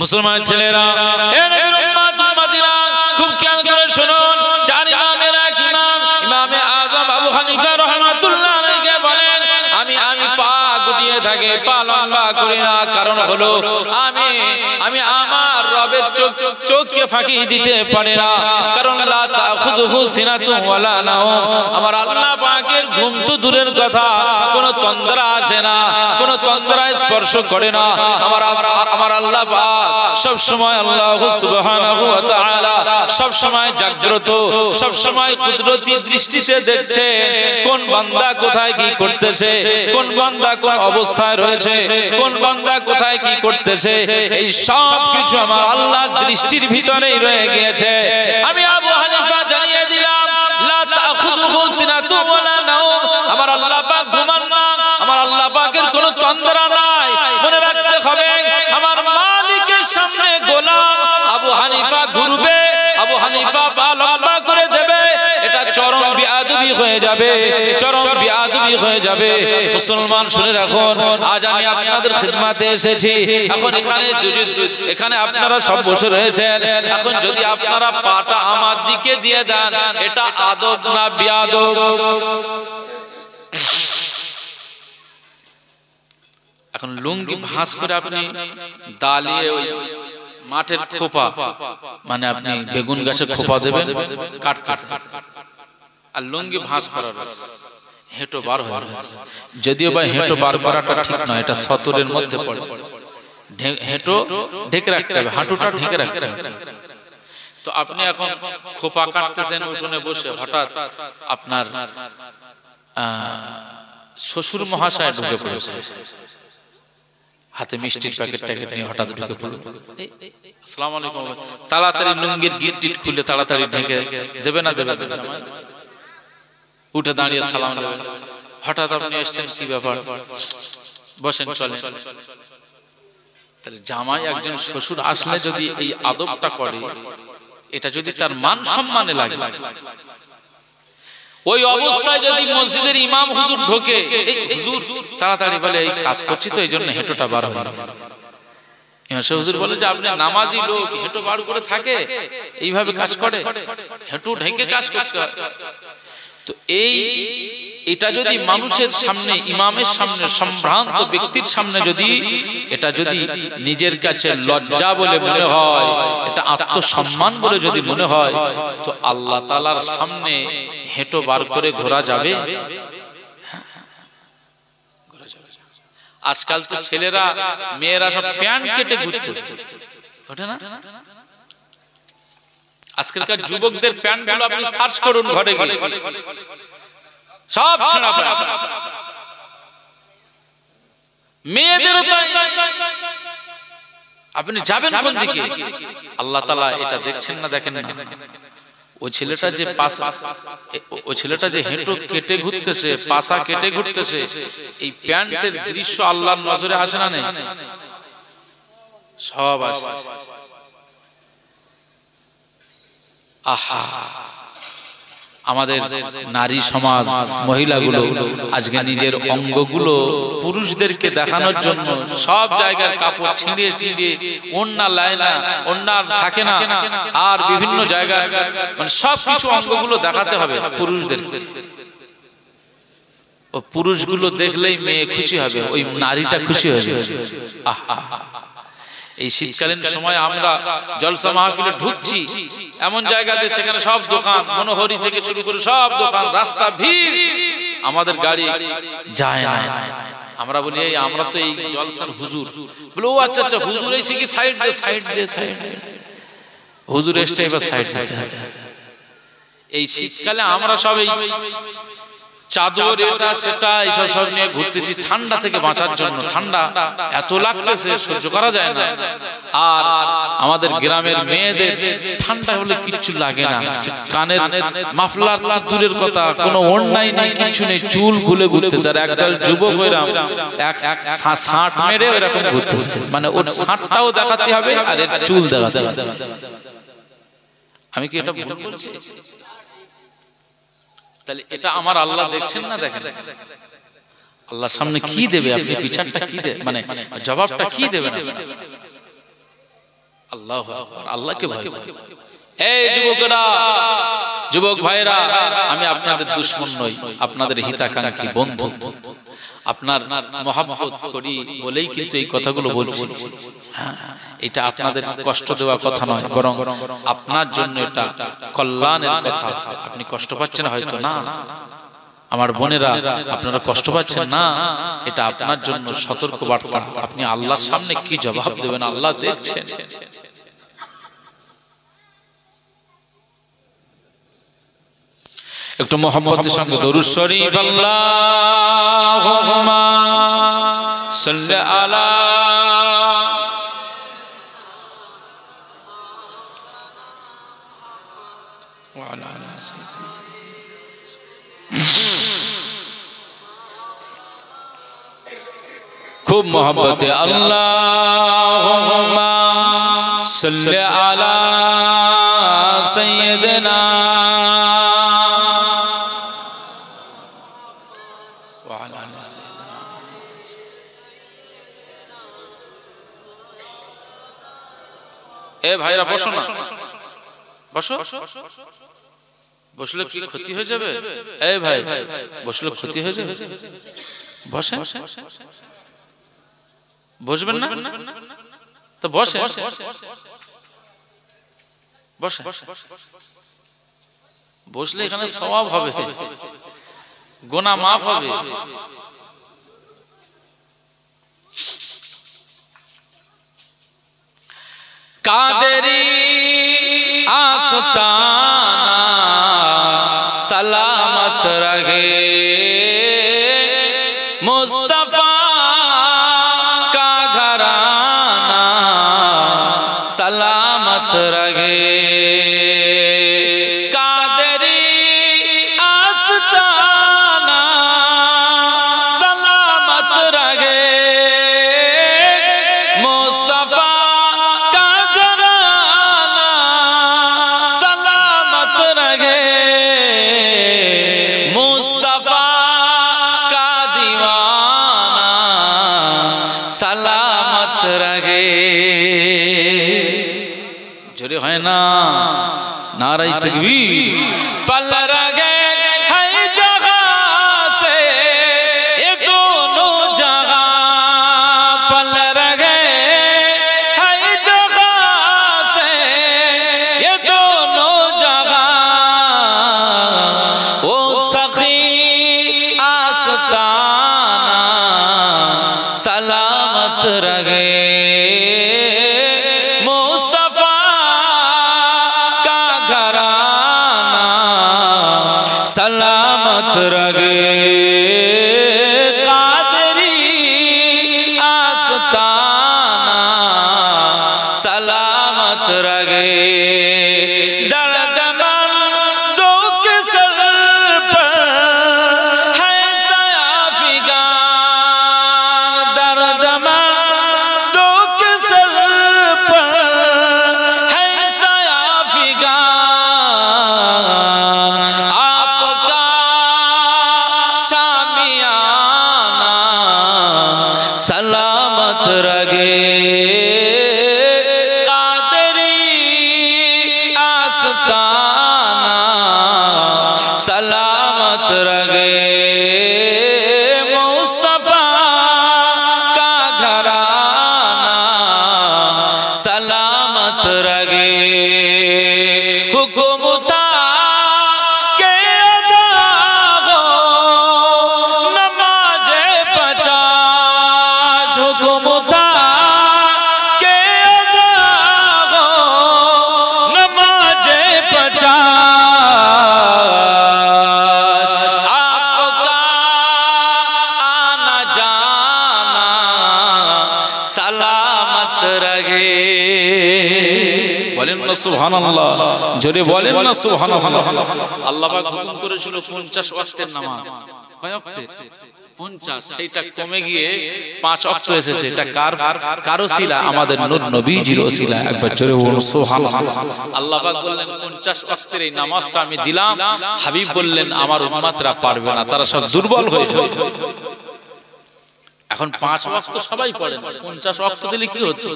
মুসলমান ছেলেরা, এ নবীর উম্মত উম্মতিরা, খুব খেয়াল করে শুনুন। চার ইমামের এক ইমাম ইমামে আযম আবু হানিফা রাহমাতুল্লাহ আলাইহি বলেন, আমি পা গুটিয়ে থাকি, পা লম্বা করি না। কারণ হলো আমি আমার রবের চোখকে ফাঁকি দিতে পারি না। কারণ লা তাখুযুহু সিনাতুন ওয়ালা নাওম, আমার আল্লাহ পাকের ঘুম তো দূরের কথা, কোন তন্দ্রা আসে না, কোন তন্দ্রা স্পর্শ করে না। আমার আল্লাহ পাক সব সময় আল্লাহ সুবহানাহু ওয়া তাআলা সব সময় জাগ্রত, সব সময় কুদরতি দৃষ্টিতে দেখছে কোন বান্দা কোথায় কি করতেছে, কোন বান্দা কোন অবস্থায় রয়েছে, কোন বান্দা কোথায় কি করতেছে। এই সব কিছু আমার আল্লাহর দৃষ্টির ভিতরেই রয়ে গিয়েছে। আমি আবু হানিফা জানিয়ে দিলাম, লা তাখুযুহু সিনাতুন ওয়ালা নাওম, আমার আল্লাহ পাক ঘুমান না, আমার আল্লাহ পাকের কোনো তন্দ্রা নাই। মনে রাখতে হবে, আমার মালিকের সামনে গোলাম আবু হানিফা ঘুরবে, আবু হানিফা পা লম্বা করে দেবে, এটা চরম বিআদবি হয়ে যাবে, চরম বিআদবি হয়ে যাবে। মুসলমান শুনে রাখুন, আজ আমি আপনাদের খিদমতে এসেছি। এখন এখানে আপনারা সব বসে রয়েছেন। এখন যদি আপনারা পাটা আমার দিকে দিয়ে দেন, এটা আদব না বিআদব? এখন লুঙ্গি ভাঁজ করে আপনি দালিয়ে ওই মাঠের খোপা, মানে আপনি বেগুন গাছের খোপা দেবেন, কাটতে, আর লুঙ্গি ভাঁজ করার হেঁটো বার হয়ে গেছে। যদিও বা হেঁটো বার করাটা ঠিক নয়, এটা সতরের মধ্যে পড়ে। হেঁটো ঢেকে রাখতে হবে, হাঁটুটা ঢেকে রাখতে হবে। তো আপনি এখন খোপা কাটতেছেন উঠোনে বসে, হঠাৎ আপনার শ্বশুর মহাশয় ঢুকে পড়েছে, হাতে মিষ্টির প্যাকেট নিয়ে হঠাৎ ঢুকে পড়ল। আসসালামু আলাইকুম, তাড়াতাড়ি লুঙ্গির গিট খুলে তাড়াতাড়ি ঢেকে দেবে না দেবে? উঠে দাঁড়িয়ে সালাম দেবে। হঠাৎ আপনি এসছেন, কি ব্যাপার, বসেন, চলেন। তাহলে জামাই একজন শ্বশুর আসলে যদি এই আদবটা করে, এটা যদি তার মান সম্মানে লাগে, ওই অবস্থায় যদি মসজিদের ইমাম হুজুর ঢোকে, এই হুজুর তাড়াতাড়ি বলে, এই কাজ করছি তো এই জন্য হেঁটোটা বার হয়ে গেছে। ইমাম হুজুর বলে যে আপনি নামাজি লোক, হেঁটো বার করে থাকে, এইভাবে কাজ করে, হেঁটো ঢেকে কাজ করতে হয়। তো এটা যদি মানুষের সামনে, ইমামের সামনে, সম্ভ্রান্ত ব্যক্তির সামনে যদি এটা যদি নিজের কাছে লজ্জা বলে মনে হয়, এটা আত্মসম্মান বলে যদি মনে হয়, তো আল্লাহ তাআলার সামনে হেঁটো বার করে ঘোরা যাবে? আজকাল তো ছেলেরা মেয়েরা সব প্যান্ট কেটে ঘুরতেছে, ওঠে না? আজকালকার যুবকদের প্যান্ট গুলো আপনি সার্চ করুন ঘরে গিয়ে, সব ছেঁড়া প্যান্ট। মেয়েদেরও তাই। আপনি যাবেন কোন দিকে? আল্লাহ তাআলা এটা দেখছেন না, দেখেন না? ওই ছেলেটা যে হেঁটো কেটে ঘুরতেছে, পাশা কেটে ঘুরতেছে, এই প্যান্টের দৃশ্য আল্লাহর নজরে আসে না? নেই? সব আসে। আহা, আমাদের নারী সমাজ, মহিলাগুলো আজকে নিজের অঙ্গগুলো পুরুষদেরকে দেখানোর জন্য সব জায়গার কাপড় ছিঁড়িয়ে ছিঁড়িয়ে, ওড়না লায় না, ওড়না থাকে না, আর বিভিন্ন জায়গায় মানে সবকিছু অঙ্গগুলো দেখাতে হবে পুরুষদের। ও পুরুষগুলো দেখলেই মেয়ে খুশি হবে, ওই নারীটা খুশি হবে। আহা, এই শীতকালীন সময় আমরা জলসা মাহফিলে ঢুকছি এমন জায়গাতে, সেখানে সব দোকান, মনোহরি থেকে শুরু করে সব দোকান, রাস্তা ভিড়, আমাদের গাড়ি যায় না। আমরা বলি এই আমরা তো এই জলসার হুজুর। বলে ও আচ্ছা আচ্ছা, হুজুর এসে কি সাইড দে, সাইড দে, সাইড দে। হুজুর এসে এবার সাইড দিতে হবে। এই শীতকালে আমরা সব এই চাদর, এটা সেটা, এইসব সব নিয়ে ঘুরতেছি ঠান্ডা থেকে বাঁচার জন্য। ঠান্ডা এত লাগতেছে, সহ্য করা যায় না। আর আমাদের গ্রামের মেয়েদের ঠান্ডা হলে কিচ্ছু লাগে না, কানের মাফলার তো দূরের কথা, কোনো ওড়নাই নেই, কিছু নেই, চুল খুলে ঘুরতেছে। আর একদল যুবক হইরাম এক ষাট মেরে এরকম ঘুরতেছে, মানে ওর ষাটটাও দেখাতে হবে আর এর চুল দেখাতে হবে। আমি কি এটা ভুল বলছি? তাহলে এটা আমার আল্লাহ দেখছেন না? দেখেন আল্লাহর সামনে কি দেবে আপনি, বিচারটা কি দেবে, মানে জবাবটা কি দেবেন? আল্লাহু আকবার, আল্লাহকে ভয় করো। এই যুবকরা, যুবক ভাইরা, আমি আপনাদের দুশমন নই, আপনাদের হিতাকাঙ্ক্ষী বন্ধু। আপনার মহব্বত করি বলেই কিন্তু এই কথাগুলো বলছি। এটা আপনাদের কষ্ট দেওয়া কথা নয়, বরং আপনার জন্য এটা কল্যাণের কথা। আপনি কষ্ট পাচ্ছেন হয়তো না আমার বোনেরা, আপনারা কষ্ট পাচ্ছেন না, এটা আপনার জন্য সতর্ক বার্তা। আপনি আল্লাহর সামনে কি জবাব দেবেন আল্লাহ দেখছেন। একটু মোহাম্মতের সঙ্গে দরুদ শরীফ, আল্লাহুম্মা সাল্লি আলা ওয়া আলা খুব মোহাম্মতে আল্লাহুম্মা সাল্লি আলা সাইয়্যিদিনা ওয়া আলা সাইয়্যিদিনা। এ ভাইরা বসো না, বসো। বসলে কি ক্ষতি হয়ে যাবে? এই ভাই, বসলে ক্ষতি হয়ে যাবে? বসে বসবেন না তো বসে বসে বসলে এখানে সওয়াব হবে, গুনাহ মাফ হবে। কাদেরি আস্তানা सलामत रहे, मुस्तफा का घराना सलामत रहे। कादरी आस्ताना सलामत रहे, मुस्तफा का घराना सलामत रहे, मुस्तफा का दीवाना सलामत रहे। जोरे है ना नारे तकबीर। पल रहे है जगह से ये दोनों जगह, पल रहे है जगह से ये दोनों जगह, वो सखी आस्ताना सलामत रहे, मुस्तफा का घराना सलामत रहे। कादरी आस्ताना सलामत रहे। दर्दमंदों के सर पर है सयाफिगान, दर्दमंदों के सर पर है सयाफिगान, आपका शामियाना सलामत रहे। कादरी आस्ताना सलामत रहे, मुस्तफा का घराना सलामत रहे। हुक्म था के अदा हो नमाज़े 50, हुक्म था के अदा हो नमाज़े 50, आपका आना जाना सलामत रहे। বলেন না সুবহানাল্লাহ, জোরে বলেন না সুবহানাল্লাহ। আল্লাহ পাক হুকুম করেছিল 50 ওয়াক্তের নামাজ। কয় ওয়াক্তের? 50, সেইটা কমে গিয়ে 5 ওয়াক্ত এসেছে। এটা কার ওসিলা? আমাদের নূর নবীজির ওসিলা। একবার জোরে বলুন সুবহানাল্লাহ। আল্লাহ পাক বললেন 50 ওয়াক্তের এই নামাজটা আমি দিলাম। হাবিব বললেন আমার উম্মতরা পারবে না, তারা সব দুর্বল হয়ে যাবে। এখন 5 ওয়াক্ত সবাই পড়ে না, 50 ওয়াক্ত দিলে কি হতো?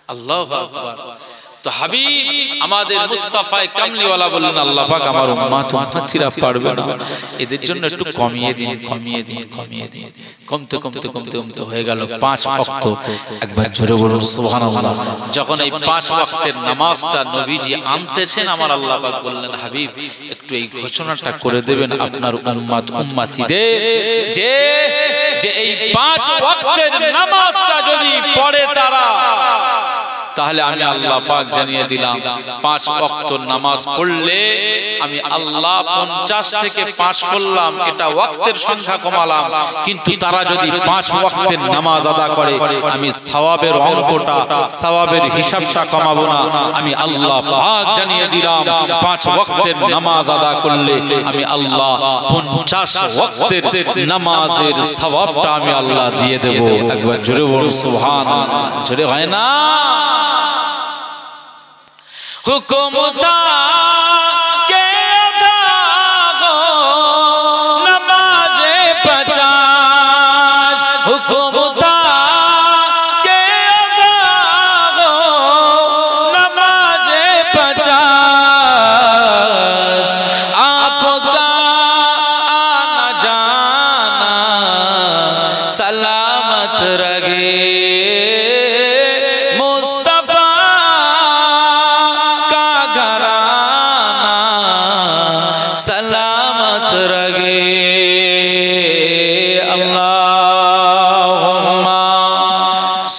আল্লাহু আকবার। তো হাবিব আমাদের মুস্তাফায়ে কামলিওয়ালা বললেন আল্লাহ পাক আমার উম্মত উম্মতিরা পারবে না, এদের জন্য একটু কমিয়ে দিন কমিয়ে দিন কমিয়ে দিন। কমতে কমতে কমতে কমতে হয়ে গেল 5 ওয়াক্ত। একবার জোরে বলুন সুবহানাল্লাহ। যখন এই 5 ওয়াক্তের নামাজটা নবীজি আনতেছেন, আমার আল্লাহ পাক বললেন হাবিব একটু এই ঘোষণাটা করে দেবেন আপনার উম্মত উম্মতিদের যে যে এই 5 ওয়াক্তের নামাজটা যদি পড়ে তারা, তাহলে আমি আল্লাহ পাক জানিয়ে দিলাম 5 ওয়াক্ত নামাজ পড়লে আমি আল্লাহ 50 থেকে 5 করলাম, এটা ওয়াক্তের সংখ্যা কমালাম, কিন্তু তারা যদি 5 ওয়াক্তের নামাজ আদা করে আমি সওয়াবের অঙ্কটা সওয়াবের হিসাবটা কমাবো না। আমি আল্লাহ পাক জানিয়ে দিলাম 5 ওয়াক্তের নামাজ আদা করলে আমি আল্লাহ 50 ওয়াক্তের নামাজের সওয়াবটা আমি আল্লাহ দিয়ে দেব। একবার জোরে বলুন সুবহানাল্লাহ। জোরে হয় না? हुकुमता के अदा हो नमाज़े 50, हुकुमता के अदा हो नमाज़े 50, आपका आना जाना सलामत रहे, सलामत रहे। अल्लाहुम्मा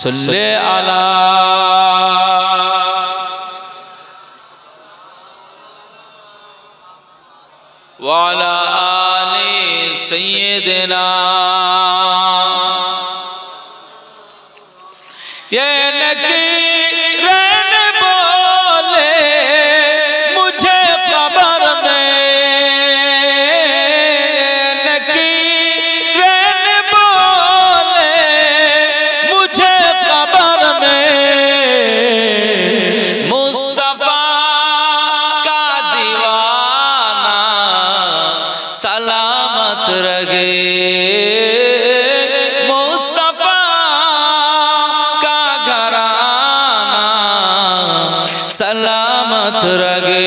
सल्ले अला व अला आलि सय्यिदिना। ये नकीरन बोले मुझे कब्र में, सलामत रहे, मुस्तफा का घराना सलामत रहे।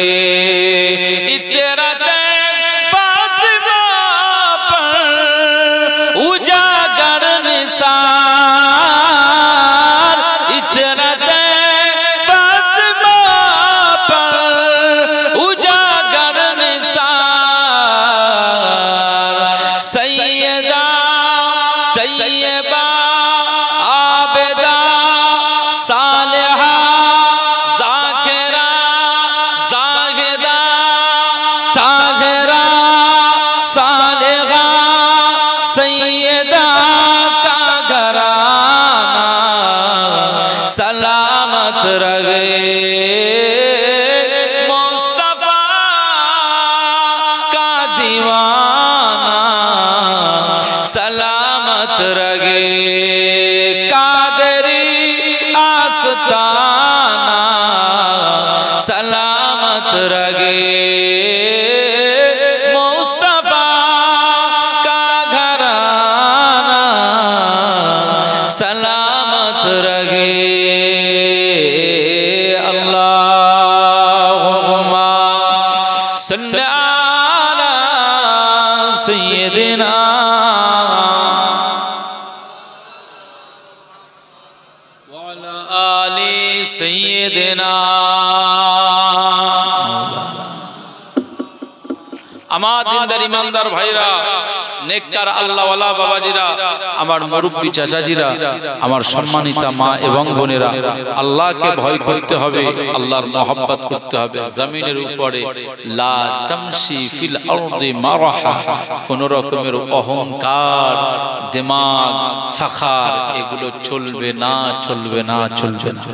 इतरत फातिमा पर उजागर निसार, इतरत फातिमा पर उजागर निसार, सैयदा तैयबा आबिदा सालिहा ज़ाकिरा ज़ाहिदा ताहिरा सालिहा सैयदा का घराना सलामत रहे, मुस्तफा का दीवाना सलामत रहे। कादरी आस्ताना सलामत रहे, मुस्तफा का घराना सलामत रहे। अल्लाहुम्मा सल्ली अला सय्यिदिना व अला आलि सय्यिदिना। আমার দিনদার ইমানদার ভাইরা, নেককার আল্লাহওয়ালা বাবাজিরা, আমার মুরব্বি চাচাজিরা, আমার সম্মানিতা মা এবং বোনেরা, আল্লাহকে ভয় করতে হবে, আল্লাহর মহব্বত করতে হবে। জমিনের উপরে লা তামশি ফিল আরদি মারাহা, কোন রকমের অহংকার, দিমাগ, ফাখার এগুলো চলবে না, চলবে না, চলবে না।